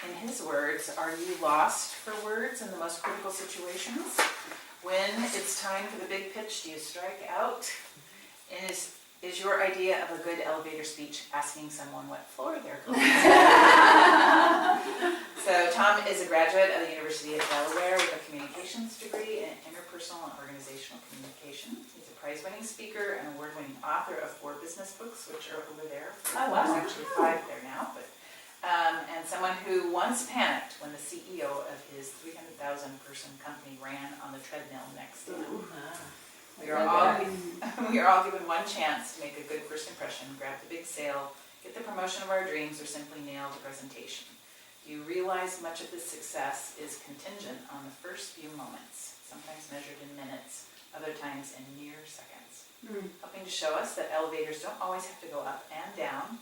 in his words, are you lost for words in the most critical situations? When it's time for the big pitch, do you strike out? And is your idea of a good elevator speech asking someone what floor they're going to? So Tom is a graduate of the University of Delaware with a communications degree in interpersonal and organizational communication. He's a prize-winning speaker and award-winning author of 4 business books, which are over there. Oh, wow. There's actually 5 there now. But, and someone who once panicked when the CEO of his 300,000 person company ran on the treadmill next to him. We are all given one chance to make a good first impression, grab the big sale, get the promotion of our dreams, or simply nail the presentation. Do you realize much of this success is contingent on the first few moments, sometimes measured in minutes, other times in mere seconds? Helping to show us that elevators don't always have to go up and down.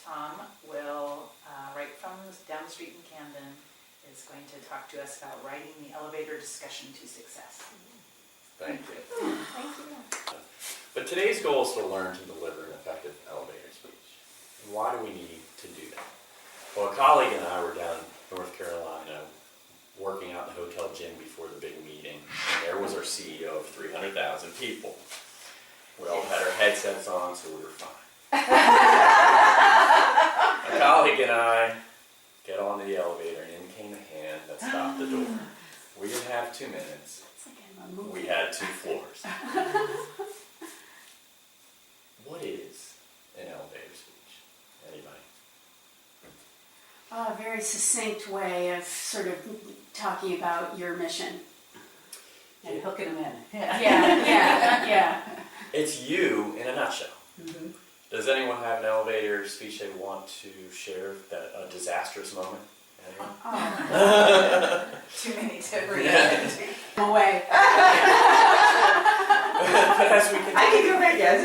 Tom will, right from down the street in Camden, is going to talk to us about writing the elevator discussion to success. Thank you. Thank you. But today's goal is to learn to deliver an effective elevator speech. And why do we need to do that? Well, a colleague and I were down in North Carolina working out in the hotel gym before the big meeting, and there was our CEO of 300,000 people. We all had our headsets on, so we were fine. A colleague and I get on the elevator, and in came a hand that stopped the door. We didn't have 2 minutes. We had 2 floors. What is an elevator speech? Anybody? A very succinct way of sort of talking about your mission. And hooking them in. Yeah. It's you in a nutshell. Mm-hmm. Does anyone have an elevator speech they want to share, a disastrous moment? Anyone? Oh. Too many to read. Away. But as we continue, I can do it, yes.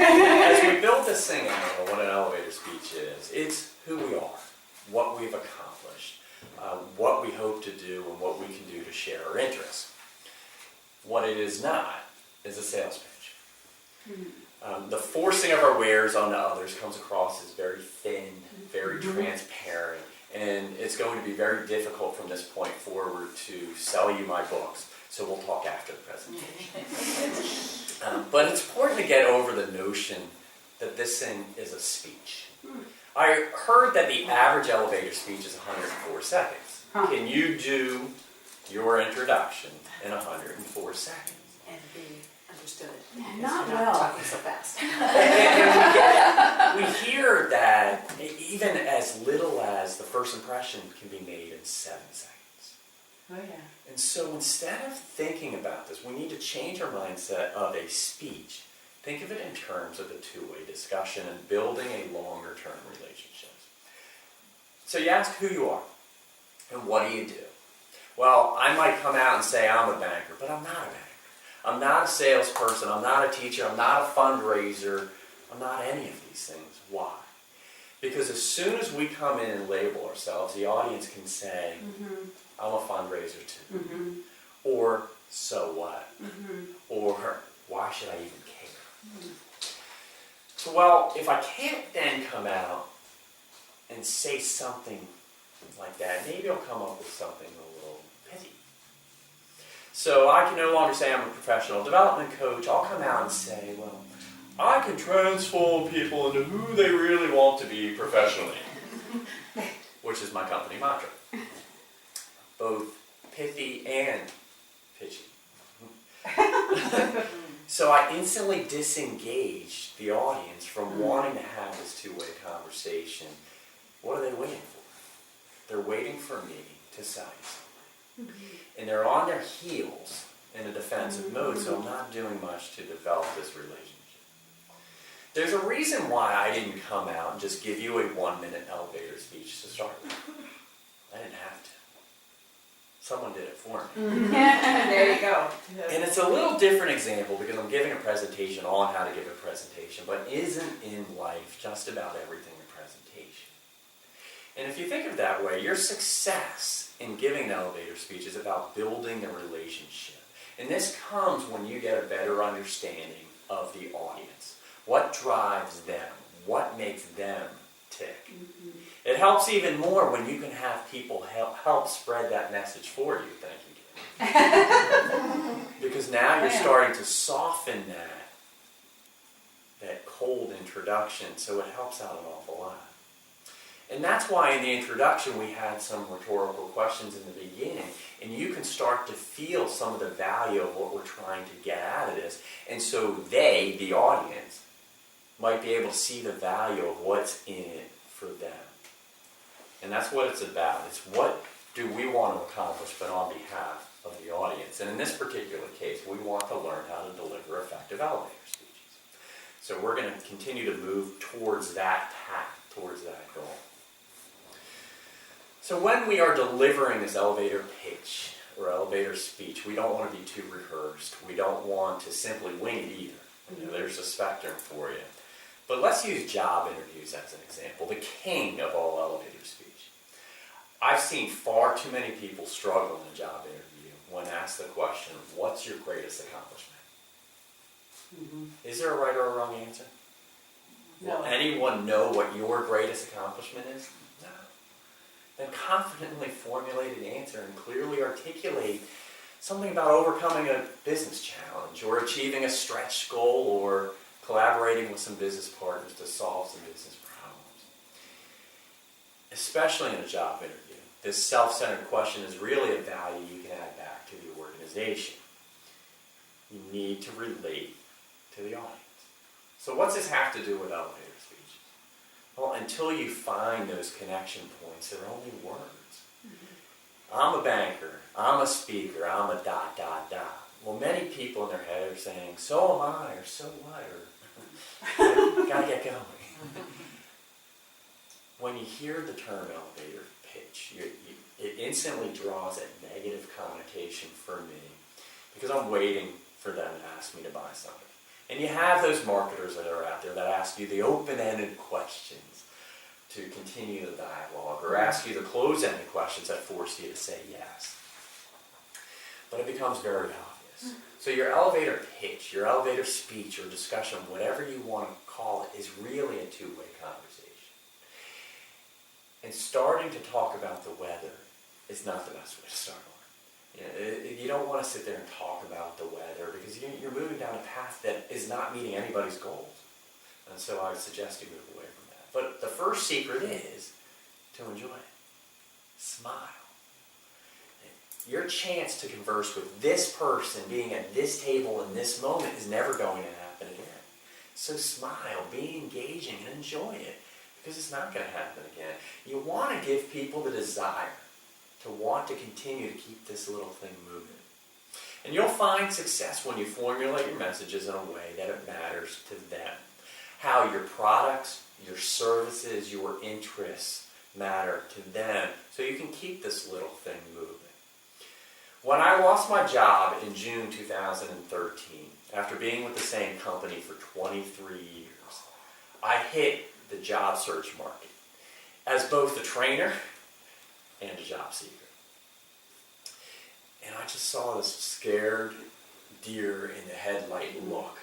as we build this thing out of what an elevator speech is, it's who we are, what we've accomplished, what we hope to do, and what we can do to share our interests. What it is not is a sales pitch. The forcing of our wares onto others comes across as very thin, very transparent, and it's going to be very difficult from this point forward to sell you my books. So we'll talk after the presentation. But it's important to get over the notion that this thing is a speech. I heard that the average elevator speech is 104 seconds. Can you do your introduction in 104 seconds? And be understood. Not You're well. talking so fast. And we hear that even as little as the first impression can be made in 7 seconds. Oh, yeah. And so instead of thinking about this, we need to change our mindset of a speech. Think of it in terms of a two-way discussion and building a longer-term relationship. So you ask who you are and what do you do? Well, I might come out and say I'm a banker, but I'm not a banker. I'm not a salesperson. I'm not a teacher. I'm not a fundraiser. I'm not any of these things. Why? Because as soon as we come in and label ourselves, the audience can say, I'm a fundraiser too. Or, so what? Or, why should I even care? So, well, if I can't then come out and say something like that, maybe I'll come up with something a little pithy. So I can no longer say I'm a professional development coach. I'll come out and say, well, I can transform people into who they really want to be professionally, which is my company mantra. Both pithy and pitchy. So I instantly disengage the audience from wanting to have this two-way conversation. What are they waiting for? They're waiting for me to sell you something. And they're on their heels in a defensive mode, so I'm not doing much to develop this relationship. There's a reason why I didn't come out and just give you a 1-minute elevator speech to start with. I didn't have to. Someone did it for me. There you go. And it's a little different example because I'm giving a presentation on how to give a presentation, but isn't in life just about everything a presentation? And if you think of it that way, your success in giving an elevator speech is about building a relationship. And this comes when you get a better understanding of the audience. What drives them? What makes them tick. It helps even more when you can have people help spread that message for you. Thank you, Jim. Because now you're starting to soften that cold introduction, so it helps out an awful lot. And that's why in the introduction we had some rhetorical questions in the beginning, and you can start to feel some of the value of what we're trying to get out of this. And so they, the audience, might be able to see the value of what's in it for them. And that's what it's about. It's what do we want to accomplish, but on behalf of the audience. And in this particular case, we want to learn how to deliver effective elevator speeches. So we're going to continue to move towards that path, towards that goal. So when we are delivering this elevator pitch or elevator speech, we don't want to be too rehearsed. We don't want to simply wing it either. You know, there's a spectrum for you. But let's use job interviews as an example, the king of all elevator speech. I've seen far too many people struggle in a job interview when asked the question, what's your greatest accomplishment? Is there a right or a wrong answer? No. Will anyone know what your greatest accomplishment is? No. Then confidently formulate an answer and clearly articulate something about overcoming a business challenge or achieving a stretch goal or collaborating with some business partners to solve some business problems. Especially in a job interview, this self-centered question is really a value you can add back to the organization. You need to relate to the audience. So what's this have to do with elevator speech? Well, until you find those connection points, they're only words. I'm a banker, I'm a speaker, I'm a ... Well, many people in their head are saying, so am I, or so what, or gotta get going. When you hear the term elevator pitch, it instantly draws a negative connotation for me because I'm waiting for them to ask me to buy something. And you have those marketers that are out there that ask you the open-ended questions to continue the dialogue or ask you the close-ended questions that force you to say yes. But it becomes very obvious. So your elevator pitch, your elevator speech or discussion, whatever you want to call it, is really a two-way conversation. And starting to talk about the weather is not the best way to start on. You don't want to sit there and talk about the weather because you're moving down a path that is not meeting anybody's goals. And so I suggest you move away from that. But the first secret is to enjoy it. Smile. Your chance to converse with this person being at this table in this moment is never going to happen again. So smile, be engaging, and enjoy it because it's not going to happen again. You want to give people the desire to want to continue to keep this little thing moving. And you'll find success when you formulate your messages in a way that it matters to them. How your products, your services, your interests matter to them so you can keep this little thing moving. When I lost my job in June 2013, after being with the same company for 23 years, I hit the job search market as both a trainer and a job seeker. And I just saw this scared deer in the headlight look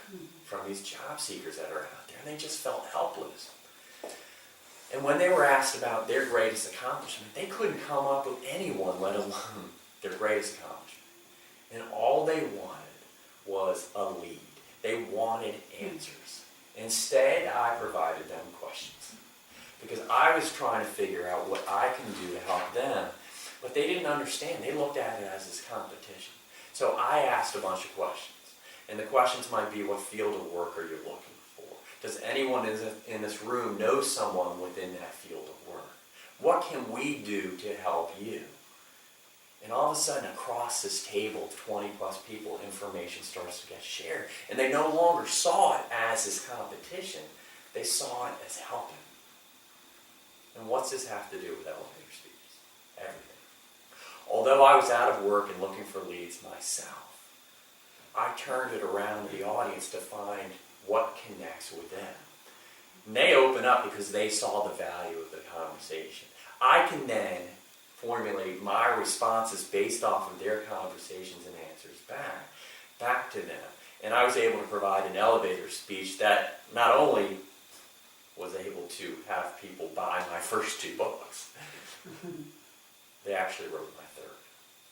from these job seekers that are out there, and they just felt helpless. And when they were asked about their greatest accomplishment, they couldn't come up with anyone, let alone their greatest accomplishment. And all they wanted was a lead. They wanted answers. Instead, I provided them questions. Because I was trying to figure out what I can do to help them. But they didn't understand. They looked at it as this competition. So I asked a bunch of questions. And the questions might be, what field of work are you looking for? Does anyone in this room know someone within that field of work? What can we do to help you? And all of a sudden, across this table of 20 plus people, information starts to get shared. And they no longer saw it as this competition. They saw it as helping. And what's this have to do with elevator speeches? Everything. Although I was out of work and looking for leads myself, I turned it around to the audience to find what connects with them. And they open up because they saw the value of the conversation. I can then formulate my responses based off of their conversations and answers back to them. And I was able to provide an elevator speech that not only was able to have people buy my first 2 books. They actually wrote my third.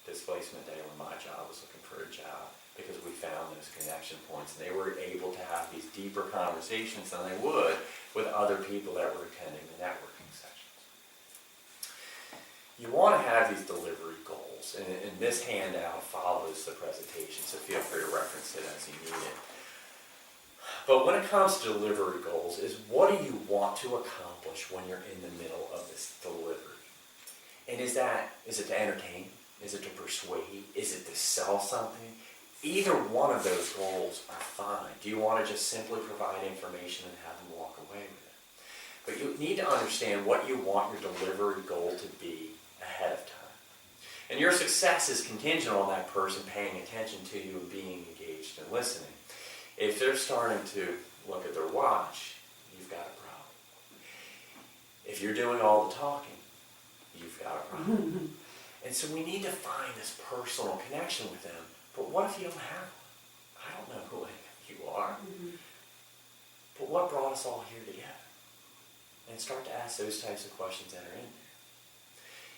Displacement day when my job was looking for a job, because we found those connection points, and they were able to have these deeper conversations than they would with other people that were attending the networking sessions. You want to have these delivery goals, and this handout follows the presentation, so feel free to reference it as you need it. But when it comes to delivery goals, is what do you want to accomplish when you're in the middle of this delivery? And is it to entertain? Is it to persuade? Is it to sell something? Either one of those goals are fine. Do you want to just simply provide information and have them walk away with it? But you need to understand what you want your delivery goal to be ahead of time. And your success is contingent on that person paying attention to you and being engaged and listening. If they're starting to look at their watch, you've got a problem. If you're doing all the talking, you've got a problem. And so we need to find this personal connection with them. But what if you don't have one? I don't know who you are. But what brought us all here together? And start to ask those types of questions that are in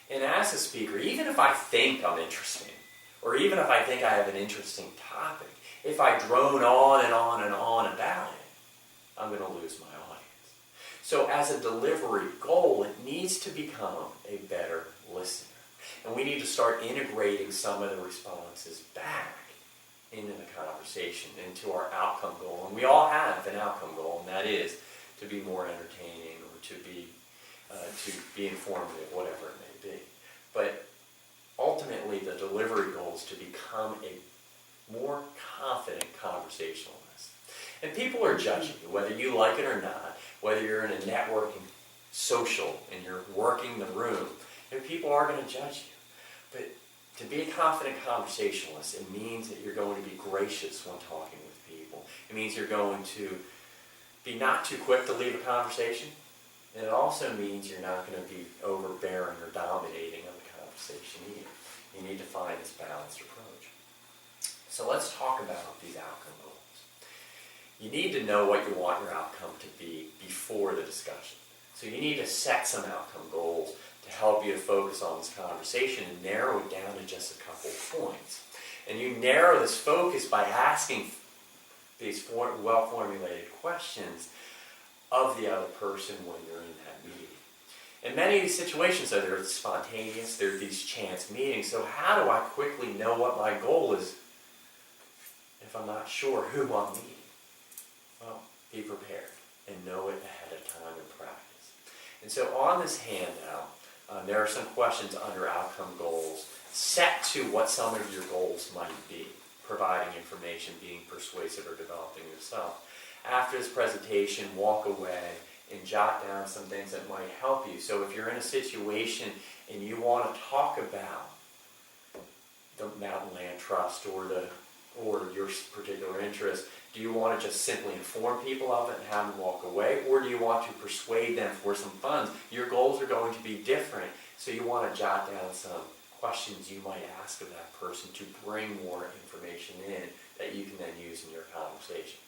there. And as a speaker, even if I think I'm interesting, or even if I think I have an interesting topic, if I drone on and on and on about it, I'm going to lose my audience. So as a delivery goal, it needs to become a better listener. And we need to start integrating some of the responses back into the conversation, into our outcome goal. And we all have an outcome goal, and that is to be more entertaining or to be informative, whatever it may be. But ultimately, the delivery goal is to become a more confident conversationalist. And people are judging you, whether you like it or not, whether you're in a networking social and you're working the room, and people are going to judge you. But to be a confident conversationalist, it means that you're going to be gracious when talking with people. It means you're going to be not too quick to leave a conversation. And it also means you're not going to be overbearing or dominating of the conversation either. You need to find this balanced approach. So let's talk about these outcome goals. You need to know what you want your outcome to be before the discussion. So you need to set some outcome goals to help you to focus on this conversation and narrow it down to just a couple of points. And you narrow this focus by asking these well-formulated questions of the other person when you're in that meeting. In many of these situations, though, they're spontaneous, they're these chance meetings. So how do I quickly know what my goal is if I'm not sure who I'm meeting? Well, be prepared and know it ahead of time and practice. And so on this handout, there are some questions under outcome goals set to what some of your goals might be. Providing information, being persuasive, or developing yourself. After this presentation, walk away and jot down some things that might help you. So if you're in a situation and you want to talk about the Mountain Land Trust or your particular interest, do you want to just simply inform people of it and have them walk away, or do you want to persuade them for some funds? Your goals are going to be different, so you want to jot down some questions you might ask of that person to bring more information in that you can then use in your conversation.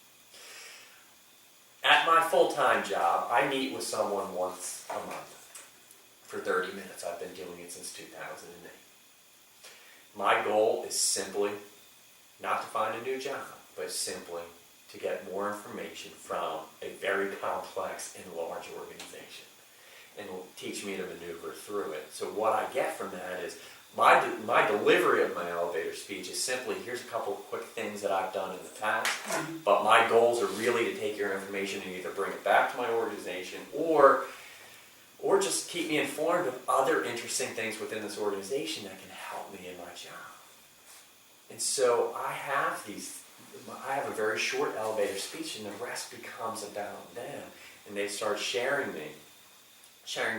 At my full-time job, I meet with someone once a month for 30 minutes. I've been doing it since 2008. My goal is simply not to find a new job, but simply to get more information from a very complex and large organization and will teach me to maneuver through it. So what I get from that is my delivery of my elevator speech is simply, here's a couple quick things that I've done in the past, but my goals are really to take your information and either bring it back to my organization or just keep me informed of other interesting things within this organization that can help me in my job. And so I have a very short elevator speech, and the rest becomes about them. And they start sharing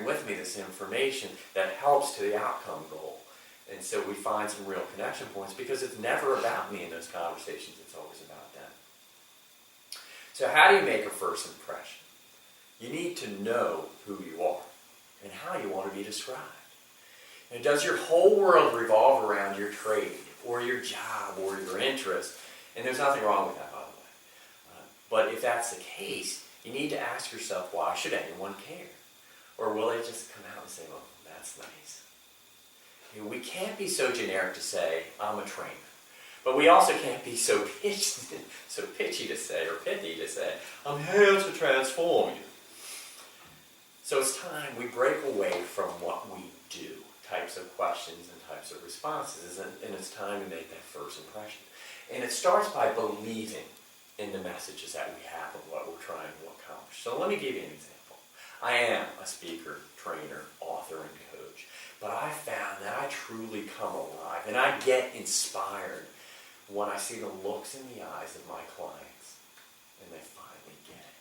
with me this information that helps to the outcome goal. And so we find some real connection points because it's never about me in those conversations, it's always about them. So how do you make a first impression? You need to know who you are and how you want to be described. And does your whole world revolve around your trade or your job or your interest? And there's nothing wrong with that, by the way. But if that's the case, You need to ask yourself, why should anyone care? Or will they just come out and say, well, that's nice. We can't be so generic to say, I'm a trainer. But we also can't be so pitchy to say, or pithy to say, I'm here to transform you. So it's time we break away from what we do, types of questions and types of responses, and it's time to make that first impression. And it starts by believing in the messages that we have of what we're trying to accomplish. So let me give you an example. I am a speaker, trainer, author, and coach, but I found that I truly come alive and I get inspired when I see the looks in the eyes of my clients and they finally get it.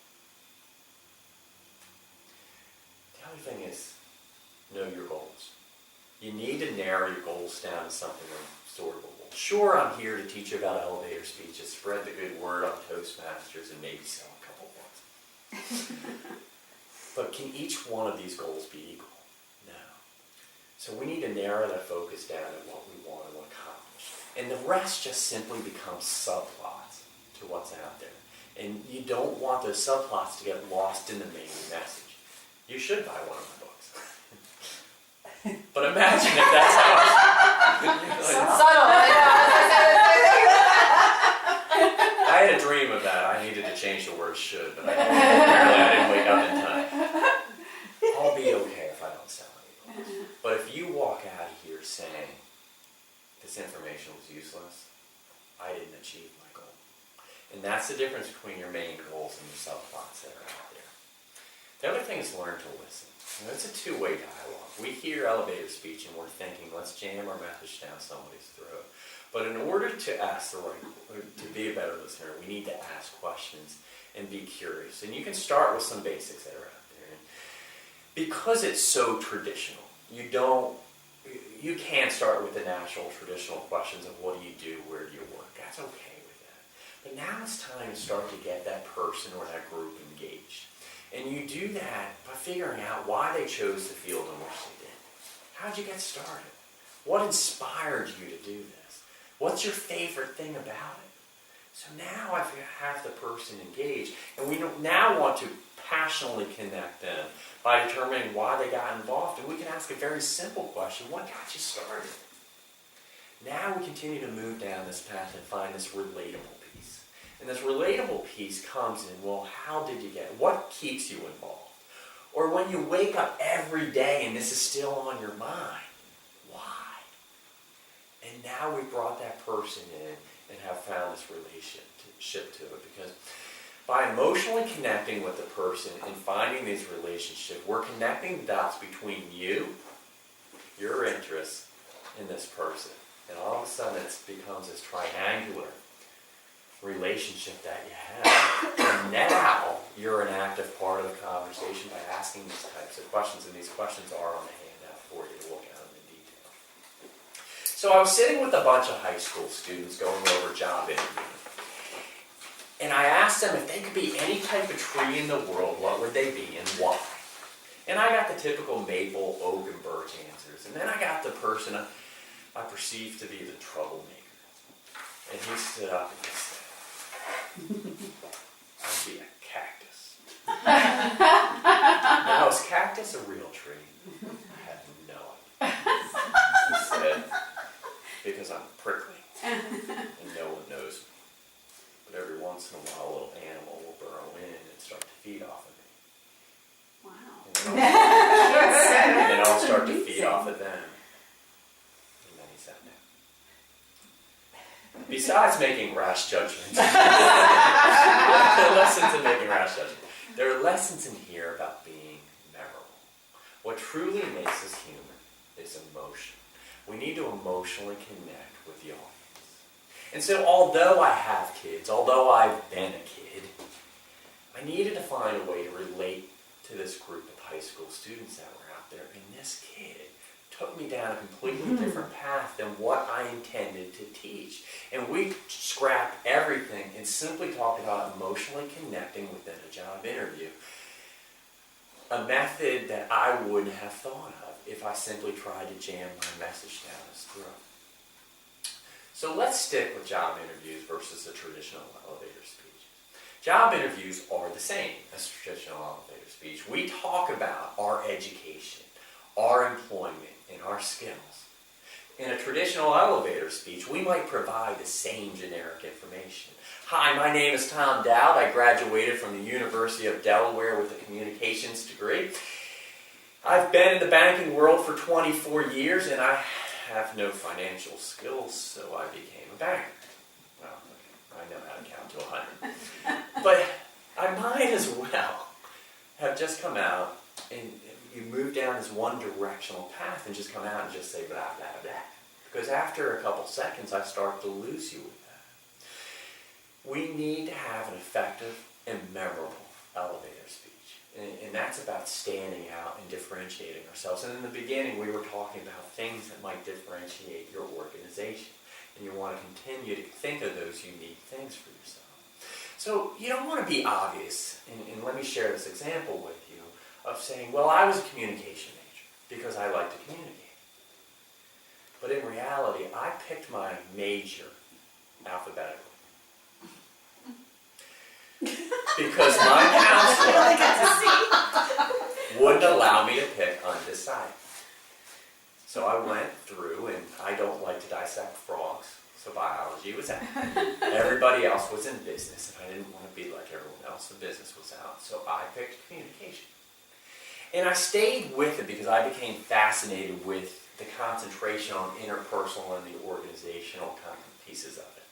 The other thing is, know your goals. You need to narrow your goals down to something absorbable. Sure, I'm here to teach you about elevator speeches, spread the good word on Toastmasters, and maybe sell a couple books. But can each one of these goals be equal? No. So we need to narrow that focus down to what we want to accomplish. And the rest just simply becomes subplots to what's out there. And you don't want those subplots to get lost in the main message. You should buy one of my books. But imagine if that's how... Subtle. I had a dream of that. I needed to change the word should, but apparently I didn't wake up in time. I'll be okay if I don't sell any books. But if you walk out of here saying, this information was useless, I didn't achieve my goal. And that's the difference between your main goals and your subplots that are out there. The other thing is learn to listen. It's a two-way dialogue. We hear elevator speech and we're thinking, let's jam our message down somebody's throat. But in order to ask to be a better listener, we need to ask questions and be curious. And you can start with some basics that are out there. And because it's so traditional, you can start with the natural traditional questions of what do you do, where do you work. That's okay with that. But now it's time to start to get that person or that group engaged. And you do that by figuring out why they chose the field in which they did. How'd you get started? What inspired you to do this? What's your favorite thing about it? So now I have the person engaged, and we now want to passionately connect them by determining why they got involved. And we can ask a very simple question, what got you started? Now we continue to move down this path and find this relatable piece. And this relatable piece comes in, well, how did you get it? What keeps you involved? Or when you wake up every day and this is still on your mind, why? And now we've brought that person in and have found this relationship to it. Because by emotionally connecting with the person and finding these relationships, we're connecting the dots between you, your interests, and this person. And all of a sudden it becomes this triangular relationship that you have. And now you're an active part of the conversation by asking these types of questions, and these questions are on the handout for you to look at them in detail. So I was sitting with a bunch of high school students going over job interviews, and I asked them if they could be any type of tree in the world, what would they be and why? And I got the typical maple, oak, and birch answers, and then I got the person I perceived to be the troublemaker. And he stood up and he said, I'd be a cactus. Now, is cactus a real tree? I have no idea. He said, because I'm prickly and no one knows me. But every once in a while, a little animal will burrow in and start to feed off of me. Wow. And then I'll start to feed off of them. And then he sat down. Besides making rash judgments, there are lessons in making rash judgments. There are lessons in here about being memorable. What truly makes us human is emotion. We need to emotionally connect with the audience. And so although I have kids, although I've been a kid, I needed to find a way to relate to this group of high school students that were out there. And this kid took me down a completely different path than what I intended to teach. And we scrapped everything and simply talked about emotionally connecting within a job interview. A method that I wouldn't have thought of if I simply tried to jam my message down his throat. So let's stick with job interviews versus the traditional elevator speech. Job interviews are the same as traditional elevator speech. We talk about our education, our employment, and our skills. In a traditional elevator speech, we might provide the same generic information. Hi, my name is Tom Dowd. I graduated from the University of Delaware with a communications degree. I've been in the banking world for 24 years and I have no financial skills, so I became a banker. Well, okay, I know how to count to 100. But I might as well have just come out and you move down this one directional path and just come out and just say blah, blah, blah. Because after a couple seconds, I start to lose you with that. We need to have an effective and memorable elevator speech. And that's about standing out and differentiating ourselves. And in the beginning, we were talking about things that might differentiate your organization. And you want to continue to think of those unique things for yourself. So you don't want to be obvious. And let me share this example with you of saying, well, I was a communication major because I like to communicate. But in reality, I picked my major alphabetically. Because my counselor wouldn't allow me to pick undecided. So I went through, and I don't like to dissect frogs, so biology was out. Everybody else was in business, and I didn't want to be like everyone else. The business was out, so I picked communication. And I stayed with it because I became fascinated with the concentration on interpersonal and the organizational kind of pieces of it.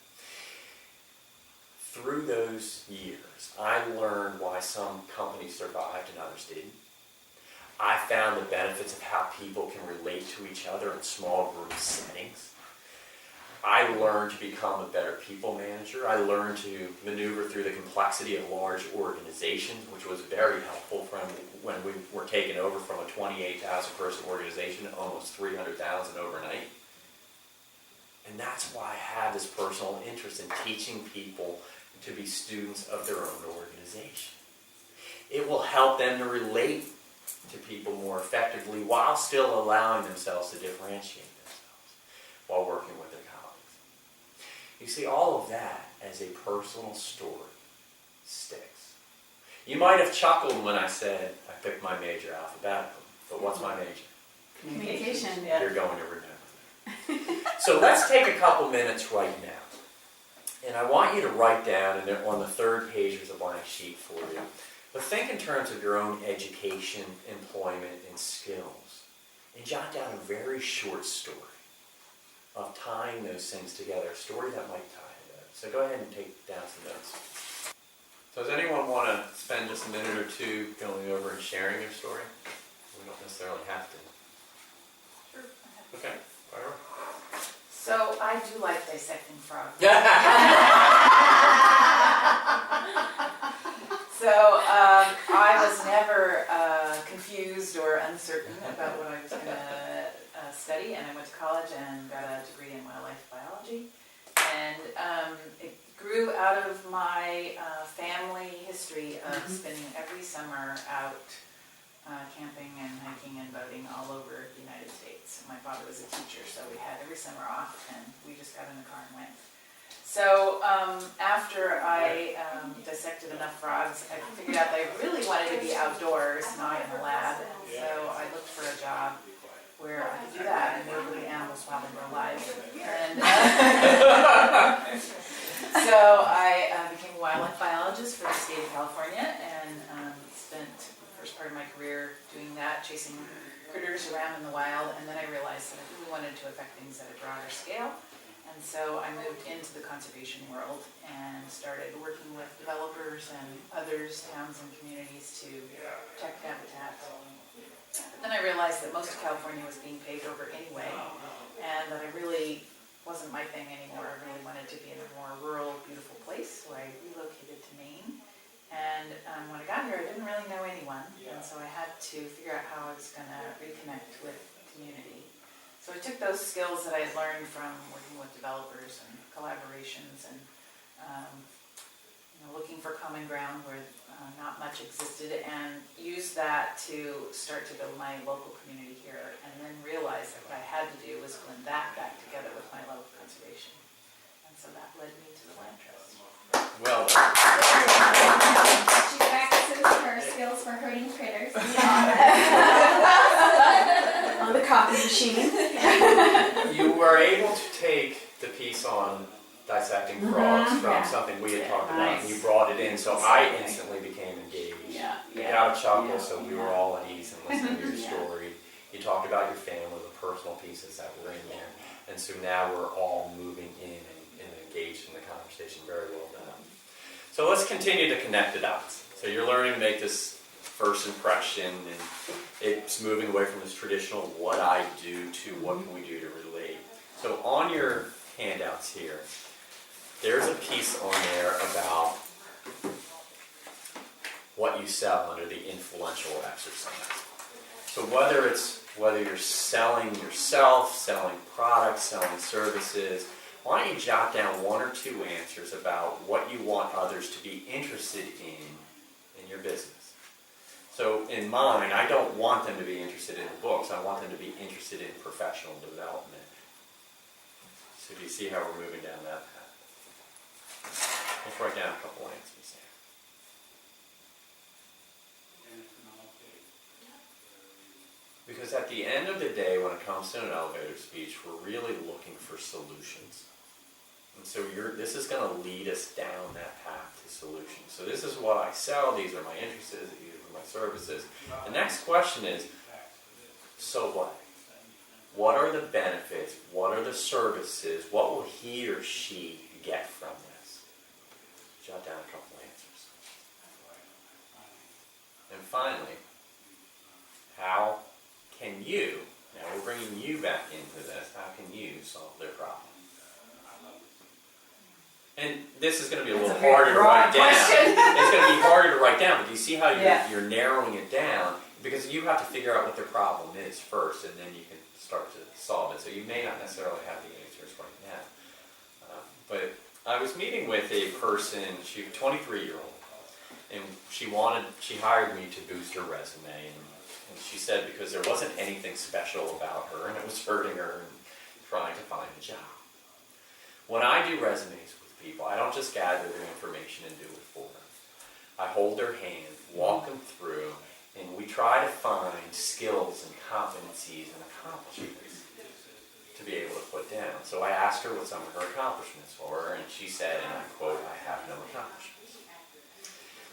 Through those years, I learned why some companies survived and others didn't. I found the benefits of how people can relate to each other in small group settings. I learned to become a better people manager. I learned to maneuver through the complexity of large organizations, which was very helpful from when we were taken over from a 28,000 person organization to almost 300,000 overnight. And that's why I have this personal interest in teaching people to be students of their own organization. It will help them to relate to people more effectively while still allowing themselves to differentiate themselves while working with their colleagues. You see, all of that as a personal story sticks. You might have chuckled when I said I picked my major alphabetically, but what's my major? Communication. Yeah. You're going to remember that. So let's take a couple minutes right now. And I want you to write down, and on the third page there's a blank sheet for you. But think in terms of your own education, employment, and skills. And jot down a very short story of tying those things together, a story that might tie it up. So go ahead and take down some notes. So does anyone want to spend just a minute or two going over and sharing your story? We don't necessarily have to. Sure. Okay, fire. So I do like dissecting frogs. So I was never confused or uncertain about what I was going to study, and I went to college and got a degree in wildlife biology. And it grew out of my family history of spending every summer out camping and hiking and boating all over the United States. My father was a teacher, so we had every summer off, and we just got in the car and went. So after I dissected enough frogs, I figured out that I really wanted to be outdoors, not in a lab. And so I looked for a job where I could do that and work with the animals while they were alive. And so I became a wildlife biologist for the state of California and spent the first part of my career doing that, chasing critters around in the wild. And then I realized that I really wanted to affect things at a broader scale. And so I moved into the conservation world and started working with developers and others, towns and communities to protect habitat. But then I realized that most of California was being paved over anyway, and that I really wasn't my thing anymore. I really wanted to be in a more rural, beautiful place, so I relocated to Maine. And when I got here, I didn't really know anyone, and so I had to figure out how I was going to reconnect with community. So I took those skills that I had learned from working with developers and collaborations and looking for common ground where not much existed, and used that to start to build my local community here, and then realized that what I had to do was blend that back together with my love of conservation. And so that led me to the land trust. Well done. She practices her skills for herding critters. On the copy machine. You were able to take the piece on dissecting frogs from Yeah. something we had Yeah, talked about, and nice. you brought it in, so I instantly became engaged. Yeah, You yeah. got a chuckle, Yeah. so we were all at ease and listening to your Yeah. story. You talked about your family, the personal pieces that were in there, and so now we're all moving in and engaged in the conversation. Very well done. So let's continue to connect the dots. So you're learning to make this first impression, and it's moving away from this traditional what I do to what can we do to relate. So on your handouts here, there's a piece on there about what you sell under the influential exercise. So whether you're selling yourself, selling products, selling services, why don't you jot down one or two answers about what you want others to be interested in your business. So in mine, I don't want them to be interested in the books, I want them to be interested in professional development. So do you see how we're moving down that path? Let's write down a couple answers here. Because at the end of the day, when it comes to an elevator speech, we're really looking for solutions. And so this is going to lead us down that path to solutions. So this is what I sell, these are my interests, these are my services. The next question is, so what? What are the benefits? What are the services? What will he or she get from this? Jot down a couple answers. And finally, how can you, now we're bringing you back into this, how can you solve their problem? And this is going to be a little harder to write down. It's going to be harder to write down, but do you see how you're narrowing it down? Because you have to figure out what their problem is first, and then you can start to solve it. So you may not necessarily have the answers right now. But I was meeting with a person, she was a 23-year-old, and she hired me to boost her resume. And she said because there wasn't anything special about her, and it was hurting her and trying to find a job. When I do resumes with people, I don't just gather their information and do it for them. I hold their hand, walk them through, and we try to find skills and competencies and accomplishments to be able to put down. So I asked her what some of her accomplishments were, and she said, and I quote, "I have no accomplishments."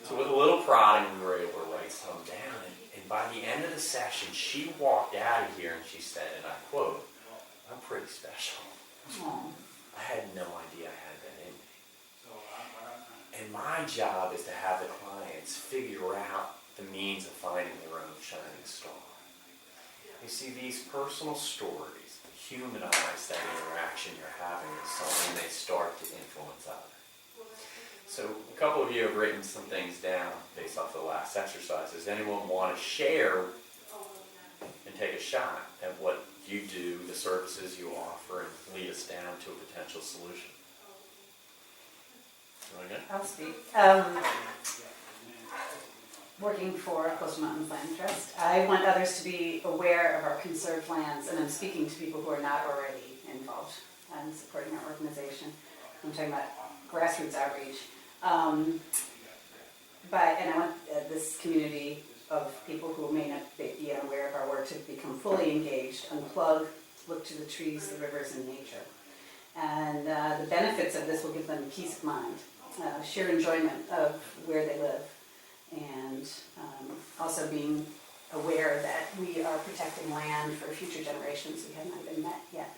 So with a little prodding, we were able to write some down, and by the end of the session, she walked out of here and she said, and I quote, "I'm pretty special. I had no idea I had that in me." And my job is to have the clients figure out the means of finding their own shining star. You see, these personal stories humanize that interaction you're having with someone, and they start to influence others. So a couple of you have written some things down based off the last exercise. Does anyone want to share and take a shot at what you do, the services you offer, and lead us down to a potential solution? Okay. I'll speak. Working for Coastal Mountains Land Trust, I want others to be aware of our conserved lands, and I'm speaking to people who are not already involved in supporting our organization. I'm talking about grassroots outreach. And I want this community of people who may not be unaware of our work to become fully engaged, unplug, look to the trees, the rivers, and nature. And the benefits of this will give them peace of mind, sheer enjoyment of where they live, and also being aware that we are protecting land for future generations who have not been met yet.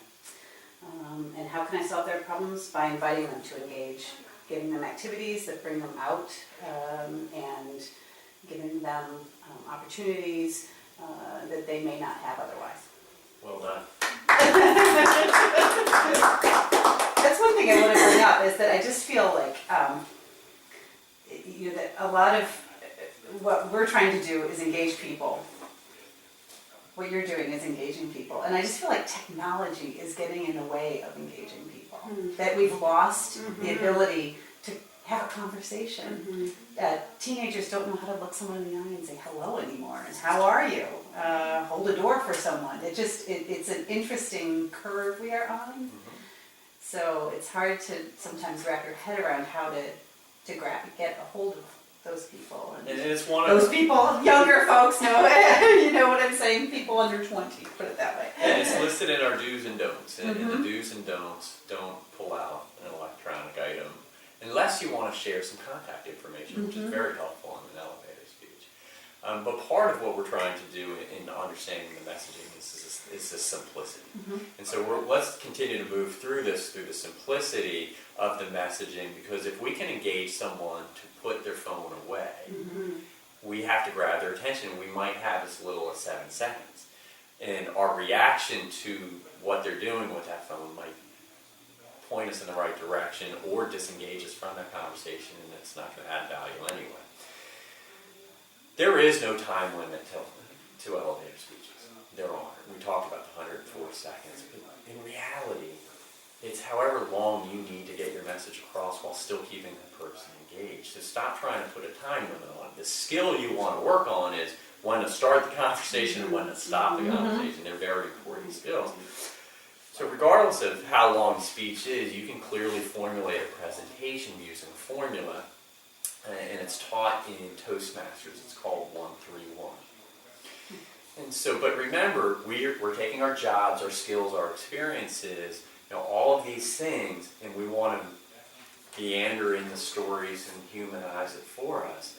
And how can I solve their problems? By inviting them to engage, giving them activities that bring them out, and giving them opportunities that they may not have otherwise. Well done. That's one thing I want to bring up, is that I just feel like that a lot of what we're trying to do is engage people. What you're doing is engaging people. And I just feel like technology is getting in the way of engaging people. That we've lost the ability to have a conversation. Teenagers don't know how to look someone in the eye and say hello anymore. And how are you? Hold a door for someone. It's an interesting curve we are on. So it's hard to sometimes wrap your head around how to get a hold of those people. And it's one of Those people, younger folks know, you know what I'm saying, people under 20, put it that way. And it's listed in our do's and don'ts. And the do's and don'ts, don't pull out an electronic item unless you want to share some contact information, which is very helpful in an elevator speech. But part of what we're trying to do in understanding the messaging is the simplicity. And so let's continue to move through the simplicity of the messaging, because if we can engage someone to put their phone away, we have to grab their attention. We might have as little as 7 seconds. And our reaction to what they're doing with that phone might point us in the right direction or disengage us from that conversation, and it's not going to add value anyway. There is no time limit to elevator speeches. There aren't. We talked about the 104 seconds, but in reality, it's however long you need to get your message across while still keeping the person engaged. So stop trying to put a time limit on it. The skill you want to work on is when to start the conversation and when to stop the conversation. They're very important skills. So regardless of how long the speech is, you can clearly formulate a presentation using a formula, and it's taught in Toastmasters. It's called 1-3-1. And so, but remember, we're taking our jobs, our skills, our experiences, all of these things, and we want to meander in the stories and humanize it for us.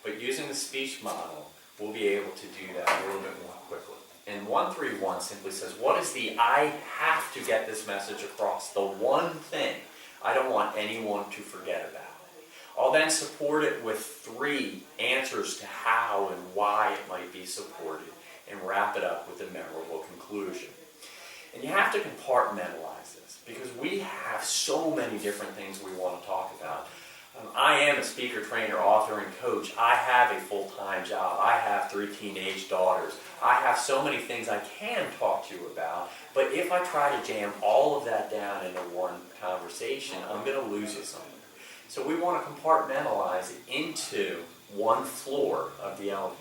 But using the speech model, we'll be able to do that a little bit more quickly. And 1-3-1 simply says, what is the I have to get this message across? The one thing I don't want anyone to forget about. I'll then support it with 3 answers to how and why it might be supported, and wrap it up with a memorable conclusion. And you have to compartmentalize this, because we have so many different things we want to talk about. I am a speaker, trainer, author, and coach. I have a full-time job. I have 3 teenage daughters. I have so many things I can talk to you about, but if I try to jam all of that down into one conversation, I'm going to lose you somewhere. So we want to compartmentalize it into one floor of the elevator.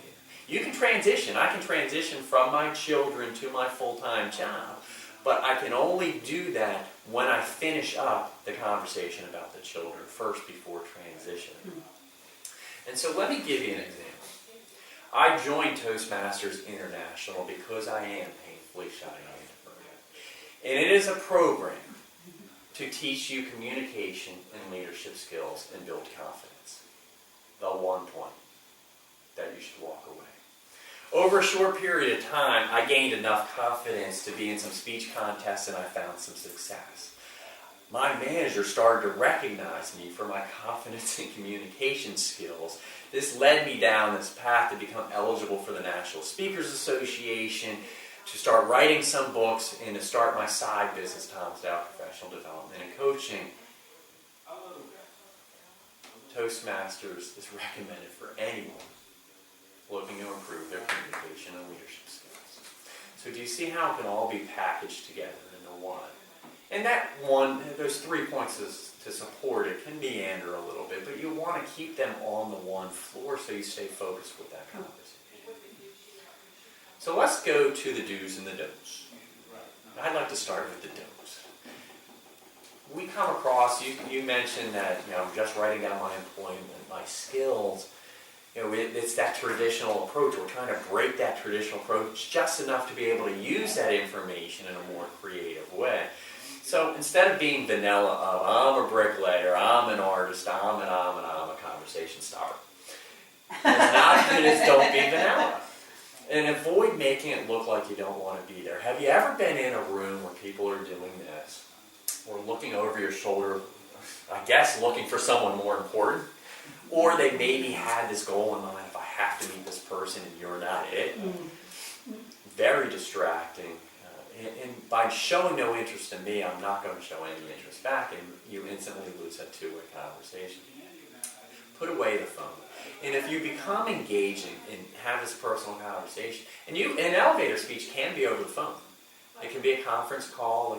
You can transition. I can transition from my children to my full-time job, but I can only do that when I finish up the conversation about the children first before transitioning. And so let me give you an example. I joined Toastmasters International because I am painfully shy and introverted. And it is a program to teach you communication and leadership skills and build confidence. The one point that you should walk away. Over a short period of time, I gained enough confidence to be in some speech contests, and I found some success. My manager started to recognize me for my confidence and communication skills. This led me down this path to become eligible for the National Speakers Association, to start writing some books, and to start my side business, Tom Dowd Professional Development and Coaching. Toastmasters is recommended for anyone looking to improve their communication and leadership skills. So do you see how it can all be packaged together into one? And that one, those 3 points to support it can meander a little bit, but you want to keep them on the one floor so you stay focused with that conversation. So let's go to the do's and the don'ts. I'd like to start with the don'ts. We come across, you mentioned that, I'm just writing down my employment, my skills. It's that traditional approach. We're trying to break that traditional approach just enough to be able to use that information in a more creative way. So instead of being vanilla of, I'm a bricklayer, I'm an artist, I'm a conversation starter. It's not good as don't be vanilla. And avoid making it look like you don't want to be there. Have you ever been in a room where people are doing this, or looking over your shoulder, I guess looking for someone more important? Or they maybe had this goal in mind, if I have to meet this person and you're not it. Very distracting. And by showing no interest in me, I'm not going to show any interest back, and you instantly lose that two-way conversation. Put away the phone. And if you become engaging and have this personal conversation, and an elevator speech can be over the phone. It can be a conference call,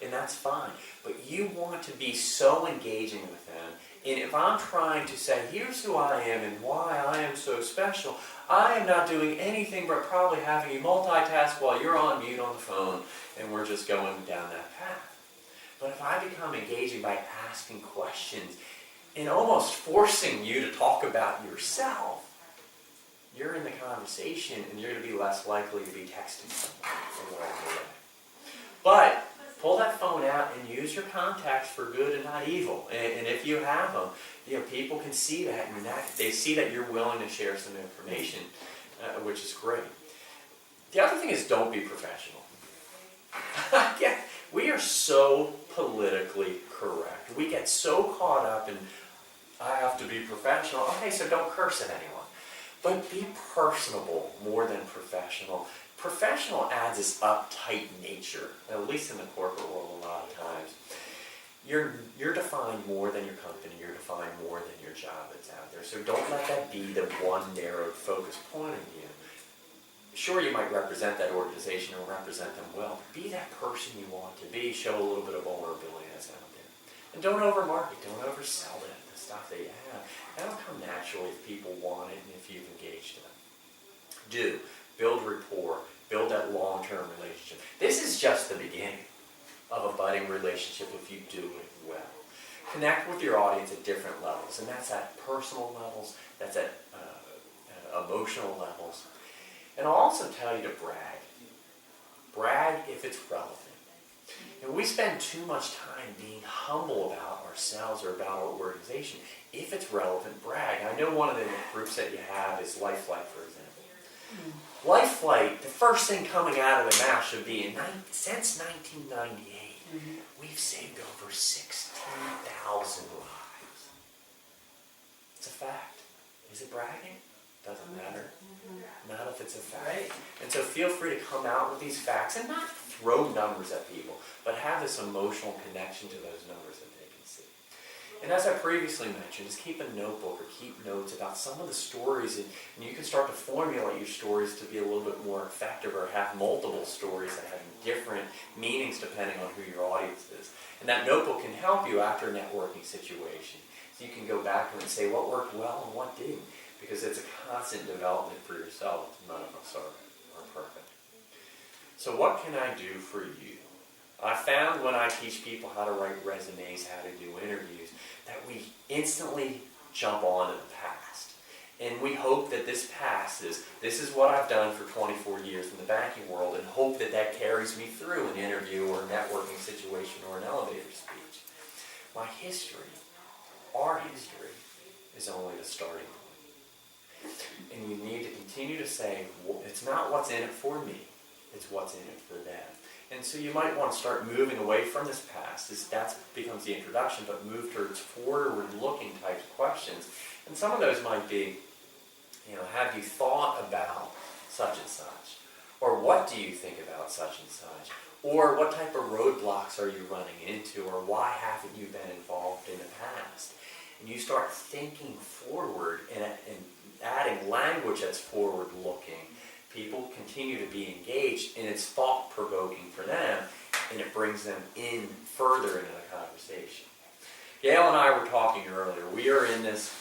and that's fine. But you want to be so engaging with them. And if I'm trying to say, here's who I am and why I am so special, I am not doing anything but probably having you multitask while you're on mute on the phone, and we're just going down that path. But if I become engaging by asking questions and almost forcing you to talk about yourself, you're in the conversation and you're going to be less likely to be texting someone along the way. But pull that phone out and use your contacts for good and not evil. And if you have them, people can see that, and they see that you're willing to share some information, which is great. The other thing is, don't be professional. Yeah, we are so politically correct. We get so caught up in, I have to be professional. Okay, so don't curse at anyone. But be personable more than professional. Professional adds this uptight nature, at least in the corporate world a lot of times. You're defined more than your company. You're defined more than your job that's out there. So don't let that be the one narrowed focus point of you. Sure, you might represent that organization or represent them well. Be that person you want to be. Show a little bit of vulnerability that's out there. And don't overmarket. Don't oversell it, the stuff that you have. That'll come naturally if people want it and if you've engaged them. Do. Build rapport. Build that long-term relationship. This is just the beginning of a budding relationship if you do it well. Connect with your audience at different levels, and that's at personal levels, that's at emotional levels. And I'll also tell you to brag. Brag if it's relevant. And we spend too much time being humble about ourselves or about our organization. If it's relevant, brag. I know one of the groups that you have is Life Flight, for example. Life Flight, the first thing coming out of their mouth should be, since 1998, we've saved over 16,000 lives. It's a fact. Is it bragging? Doesn't matter. Not if it's a fact. Right. And so feel free to come out with these facts and not throw numbers at people, but have this emotional connection to those numbers that they can see. And as I previously mentioned, is keep a notebook or keep notes about some of the stories, and you can start to formulate your stories to be a little bit more effective or have multiple stories that have different meanings depending on who your audience is. And that notebook can help you after a networking situation. So you can go back to it and say what worked well and what didn't, because it's a constant development for yourself. None of us are perfect. So what can I do for you? I found when I teach people how to write resumes, how to do interviews, that we instantly jump on to the past. And we hope that this past is, this is what I've done for 24 years in the banking world, and hope that that carries me through an interview or a networking situation or an elevator speech. My history, our history, is only the starting point. And you need to continue to say, it's not what's in it for me, it's what's in it for them. And so you might want to start moving away from this past. That becomes the introduction, but move towards forward-looking types of questions. And some of those might be, have you thought about such and such? Or what do you think about such and such? Or what type of roadblocks are you running into? Or why haven't you been involved in the past? And you start thinking forward and adding language that's forward-looking. People continue to be engaged, and it's thought-provoking for them, and it brings them in further into the conversation. Gail and I were talking earlier. We are in this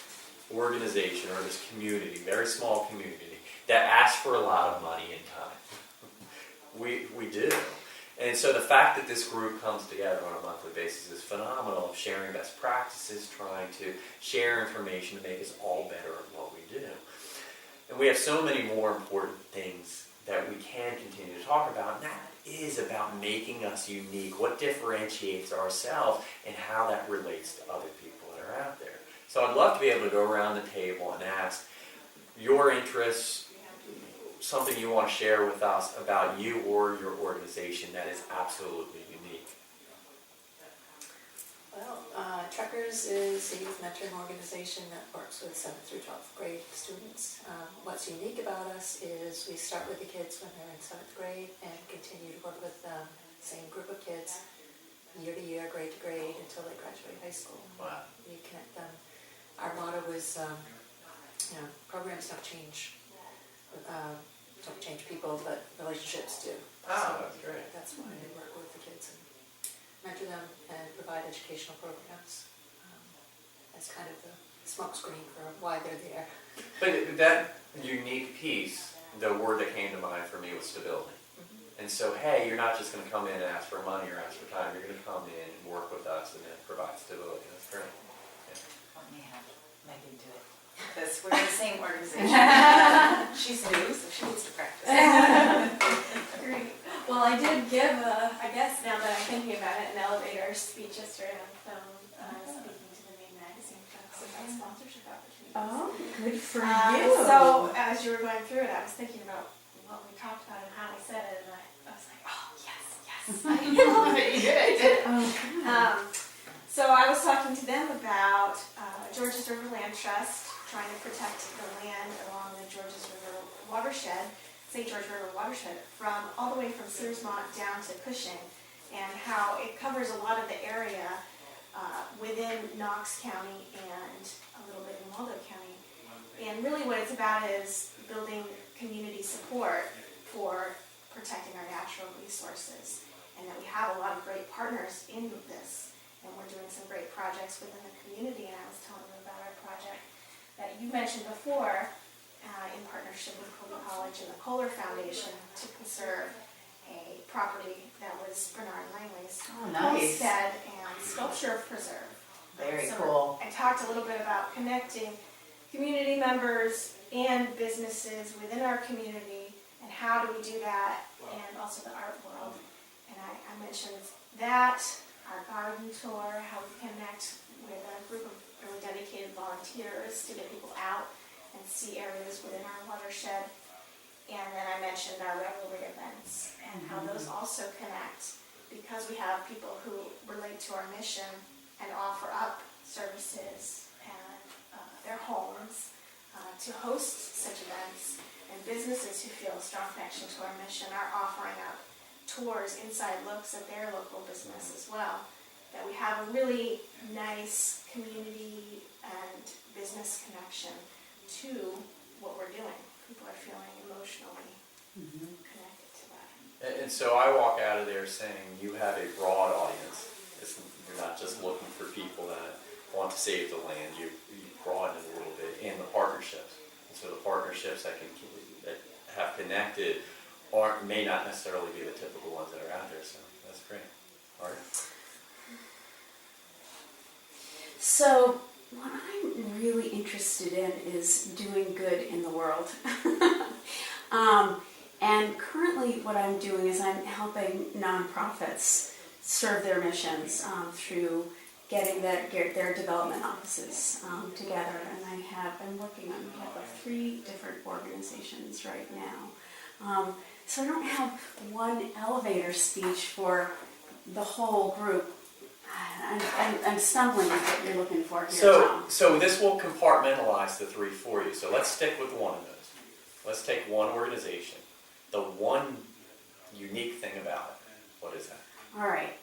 organization or this community, very small community, that asks for a lot of money and time. We do. And so the fact that this group comes together on a monthly basis is phenomenal, of sharing best practices, trying to share information to make us all better at what we do. And we have so many more important things that we can continue to talk about, and that is about making us unique, what differentiates ourselves, and how that relates to other people that are out there. So I'd love to be able to go around the table and ask your interests, something you want to share with us about you or your organization that is absolutely unique. Well, Truckers is a youth mentoring organization that works with 7th through 12th grade students. What's unique about us is we start with the kids when they're in 7th grade and continue to work with the same group of kids year to year, grade to grade, until they graduate high school. Wow. We connect them. Our motto is, programs don't change people, but relationships do. Oh, that's great. That's why we work with the kids and mentor them and provide educational programs. That's kind of the smokescreen for why they're there. But that unique piece, the word that came to mind for me was stability. And so, hey, you're not just going to come in and ask for money or ask for time. You're going to come in and work with us and then provide stability. That's great. Let me have Megan do it. Because we're in the same organization. She's new, so she needs to practice. Great. Well, I did give I guess now that I'm thinking about it, an elevator speech yesterday on the phone, speaking to the Maine magazine folks about sponsorship opportunities. Oh, good for So as you were going through it, I was thinking about what we talked about and how we said it, and I was like, oh, yes, I know. You did it. So I was talking to them about Georges River Land Trust trying to protect the land along the Georges River watershed, St. George River watershed, from all the way from Searsmont down to Cushing, and how it covers a lot of the area within Knox County and a little bit in Waldo County. And really what it's about is building community support for protecting our natural resources, and that we have a lot of great partners in this, and we're doing some great projects within the community. And I was telling them about our project that you mentioned before, in partnership with Colby College and the Kohler Foundation, to conserve a property that was Bernard Langley's homestead and sculpture preserve. Very So cool. I talked a little bit about connecting community members and businesses within our community, and how do we do that, and also the art world. And I mentioned that, our garden tour, how we connect with a group of really dedicated volunteers to get people out and see areas within our watershed. And then I mentioned our revelry events and how those also connect, because we have people who relate to our mission and offer up services and their homes to host such events, and businesses who feel a strong connection to our mission are offering up tours, inside looks at their local business as well. That we have a really nice community and business connection to what we're doing. People are feeling emotionally connected to that. And so I walk out of there saying you have a broad audience. You're not just looking for people that want to save the land. You broaden it a little bit, and the partnerships. And so the partnerships that have connected may not necessarily be the typical ones that are out there. So that's great. All right. So what I'm really interested in is doing good in the world. And currently what I'm doing is I'm helping nonprofits serve their missions through getting their development offices together. And I'm working on we have 3 different organizations right now. So I don't have one elevator speech for the whole group. I'm stumbling with what you're looking for here, Tom. So this will compartmentalize the 3 for you. So let's stick with one of those. Let's take one organization. The one unique thing about it. What is that? All right.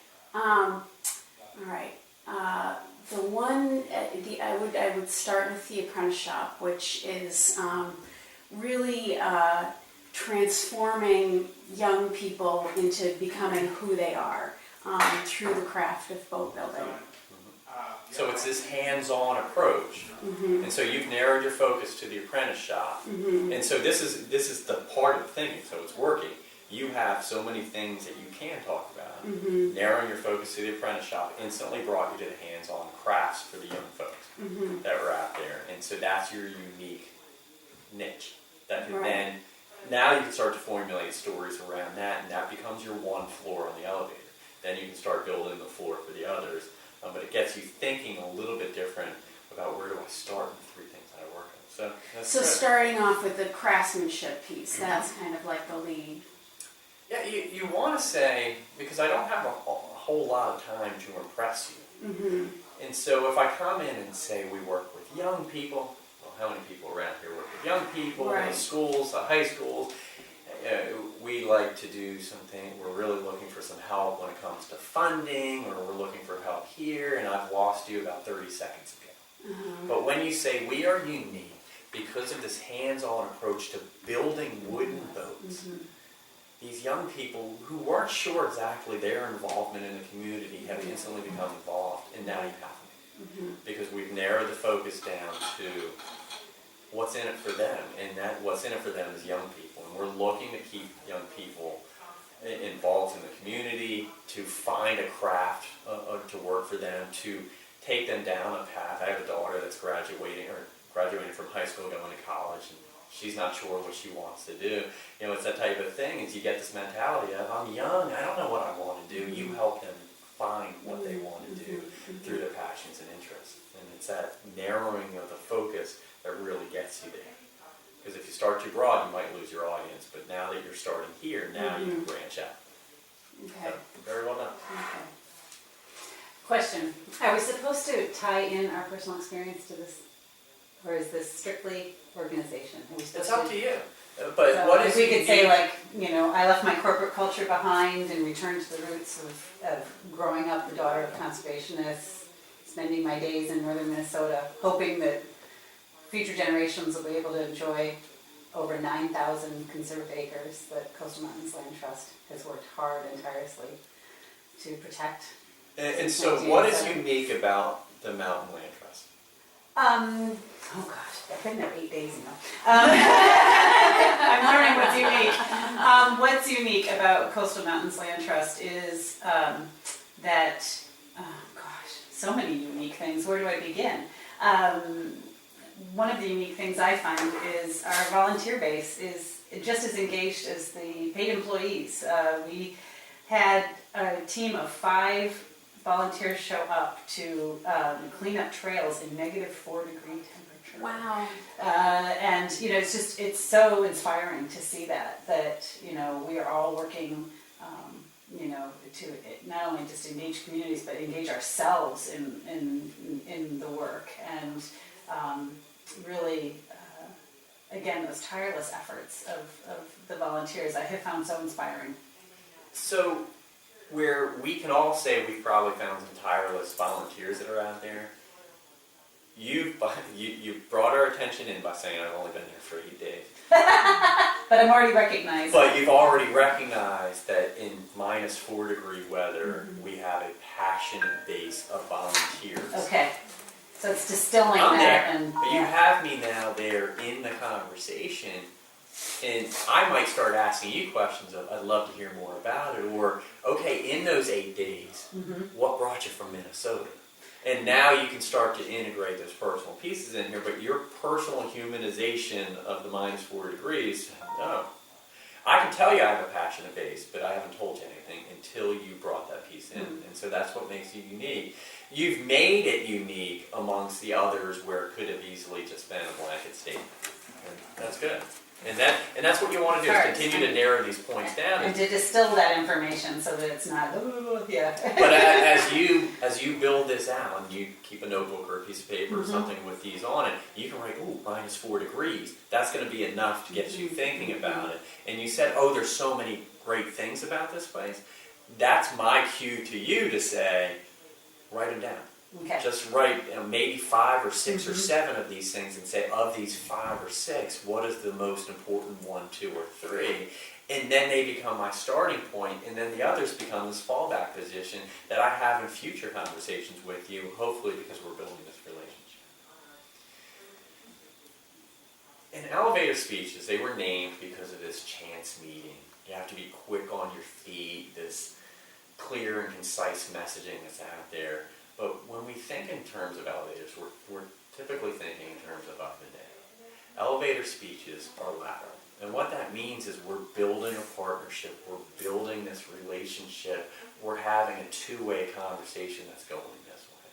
The one I would start with the Apprentice Shop, which is really transforming young people into becoming who they are through the craft of boat building. So it's this hands-on approach, and so you've narrowed your focus to the Apprentice Shop, and so this is the part of thinking. So it's working. You have so many things that you can talk about. Narrowing your focus to the Apprentice Shop instantly brought you to the hands-on crafts for the young folks that were out there, and so that's your unique niche. That can then now you can start to formulate stories around that, and that becomes your one floor on the elevator. Then you can start building the floor for the others. But it gets you thinking a little bit different about where do I start with the 3 things that I work on. So good. Starting off with the craftsmanship piece, that's kind of like the lead. Yeah, you want to say, because I don't have a whole lot of time to impress you. And so if I come in and say we work with young people, well, how many people around here work with young people, in the schools, the high schools? We like to do something, we're really looking for some help when it comes to funding, or we're looking for help here, and I've lost you about 30 seconds ago. But when you say we are unique because of this hands-on approach to building wooden boats, these young people who weren't sure exactly their involvement in the community have instantly become involved, and now you have them. Because we've narrowed the focus down to what's in it for them, and that what's in it for them is young people, and we're looking to keep young people involved in the community, to find a craft to work for them, to take them down a path. I have a daughter that's graduating from high school, going to college, and she's not sure what she wants to do. You know, it's that type of thing, is you get this mentality of, I'm young, I don't know what I want to do. You help them find what they want to do through their passions and interests. And it's that narrowing of the focus that really gets you there. Because if you start too broad, you might lose your audience. But now that you're starting here, now you can branch out. Okay. So, very well done. Okay. Question: are we supposed to tie in our personal experience to this, or is this strictly organization? Are we supposed It's up to you. But So what if is we could say, like, you know, I left my corporate culture behind and returned to the roots of growing up the daughter of conservationists, spending my days in northern Minnesota, hoping that future generations will be able to enjoy over 9,000 conserved acres that Coastal Mountains Land Trust has worked hard and tirelessly to protect. And so what is unique about the Mountain Land Trust? Oh gosh, I've been there 8 days, you know. I'm learning what's unique. What's unique about Coastal Mountains Land Trust is that, oh gosh, so many unique things. Where do I begin? One of the unique things I find is our volunteer base is just as engaged as the paid employees. We had a team of 5 volunteers show up to clean up trails in -4-degree temperature. Wow. And you know, it's so inspiring to see that you know, we are all working, you know, to not only just engage communities but engage ourselves in the work, and really, again, those tireless efforts of the volunteers I have found so inspiring. So, where we can all say we've probably found some tireless volunteers that are out there, you brought our attention in by saying I've only been there for 8 days. But I'm already recognized. But you've already recognized that in -4-degree weather, we have a passionate base of volunteers. Okay, so it's distilling I'm that, there, and but you have me now there in the conversation, and I might start asking you questions of, I'd love to hear more about it, or, okay, in those 8 days, what brought you from Minnesota? And now you can start to integrate those personal pieces in here, but your personal humanization of the -4 degrees, no. I can tell you I have a passionate base, but I haven't told you anything until you brought that piece in. And so that's what makes you unique. You've made it unique amongst the others where it could have easily just been a blanket statement. And that's good. And that's what you want to do, is continue to narrow these points down. to distill that information so that it's not, yeah. But as you build this out, and you keep a notebook or a piece of paper or something with these on it, you can write, ooh, -4 degrees. That's going to be enough to get you thinking about it. And you said, oh, there's so many great things about this place. That's my cue to you to say, write them down. Okay. Just write, you know, maybe 5 or 6 or 7 of these things, and say, of these 5 or 6, what is the most important 1, 2, or 3? And then they become my starting point, and then the others become this fallback position that I have in future conversations with you, hopefully because we're building this relationship. In elevator speeches, they were named because of this chance meeting. You have to be quick on your feet, this clear and concise messaging that's out there. But when we think in terms of elevators, we're typically thinking in terms of up and down. Elevator speeches are lateral. And what that means is we're building a partnership, we're building this relationship, we're having a two-way conversation that's going this way.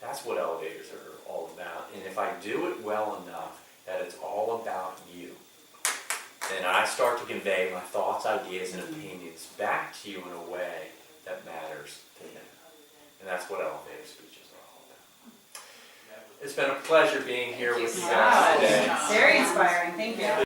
That's what elevators are all about. And if I do it well enough, that it's all about you, then I start to convey my thoughts, ideas, and opinions back to you in a way that matters to them. And that's what elevator speeches are all about. It's been a pleasure being here with you guys today. Very inspiring, thank you.